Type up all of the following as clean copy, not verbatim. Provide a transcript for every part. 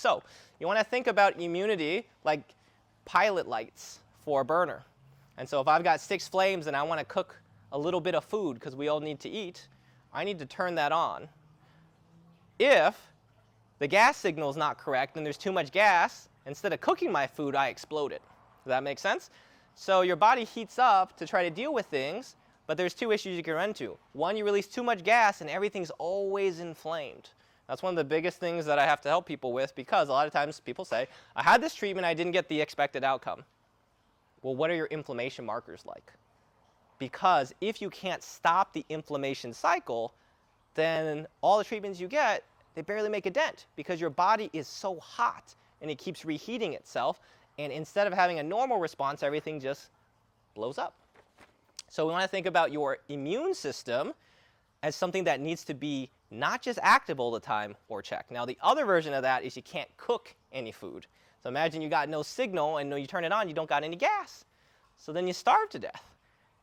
So you want to think about immunity like pilot lights for a burner. And so if I've got 6 flames and I want to cook a little bit of food because we all need to eat, I need to turn that on. If the gas signal is not correct and there's too much gas, instead of cooking my food, I explode it. Does that make sense? So your body heats up to try to deal with things, but there's 2 issues you can run into. One, you release too much gas and everything's always inflamed. That's one of the biggest things that I have to help people with, because a lot of times people say, I had this treatment, I didn't get the expected outcome. Well, what are your inflammation markers like? Because if you can't stop the inflammation cycle, then all the treatments you get, they barely make a dent, because your body is so hot and it keeps reheating itself, and instead of having a normal response, everything just blows up. So we want to think about your immune system as something that needs to be not just active all the time or check. Now the other version of that is you can't cook any food. So imagine you got no signal, and when you turn it on, you don't got any gas. So then you starve to death.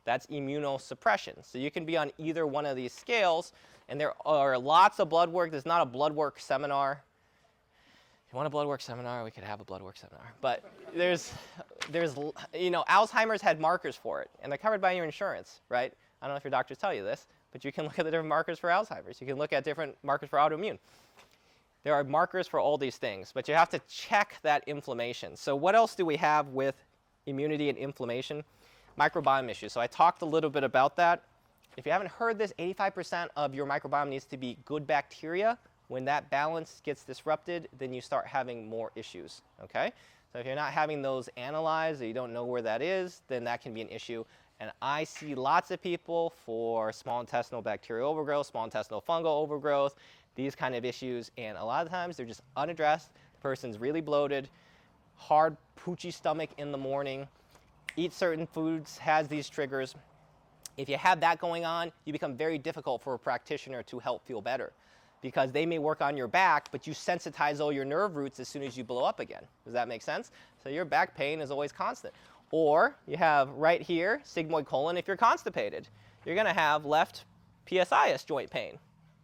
That's immunosuppression. So you can be on either one of these scales, and there are lots of blood work. There's not a blood work seminar. If you want a blood work seminar, we could have a blood work seminar. But there's Alzheimer's had markers for it, and they're covered by your insurance, right? I don't know if your doctors tell you this, but you can look at the different markers for Alzheimer's. You can look at different markers for autoimmune. There are markers for all these things, but you have to check that inflammation. So what else do we have with immunity and inflammation? Microbiome issues. So I talked a little bit about that. If you haven't heard this, 85% of your microbiome needs to be good bacteria. When that balance gets disrupted, then you start having more issues, okay? So if you're not having those analyzed, or you don't know where that is, then that can be an issue. And I see lots of people for small intestinal bacterial overgrowth, small intestinal fungal overgrowth, these kind of issues, and a lot of times they're just unaddressed. The person's really bloated, hard, poochy stomach in the morning, eat certain foods, has these triggers. If you have that going on, you become very difficult for a practitioner to help feel better, because they may work on your back, but you sensitize all your nerve roots as soon as you blow up again. Does that make sense? So your back pain is always constant. Or you have right here, sigmoid colon, if you're constipated. You're going to have left PSIS joint pain.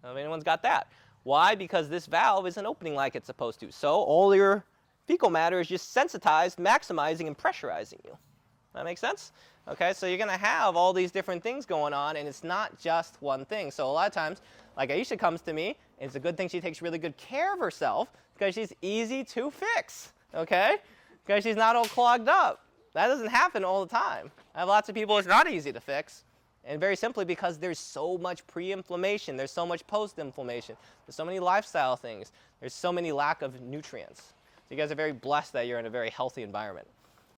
If anyone's got that. Why? Because this valve isn't opening like it's supposed to. So all your fecal matter is just sensitized, maximizing and pressurizing you. That makes sense? Okay, so you're going to have all these different things going on, and it's not just one thing. So a lot of times, like Aisha comes to me, and it's a good thing she takes really good care of herself, because she's easy to fix, okay? Because she's not all clogged up. That doesn't happen all the time. I have lots of people it's not easy to fix, and very simply because there's so much pre-inflammation, there's so much post-inflammation, there's so many lifestyle things, there's so many lack of nutrients. So you guys are very blessed that you're in a very healthy environment.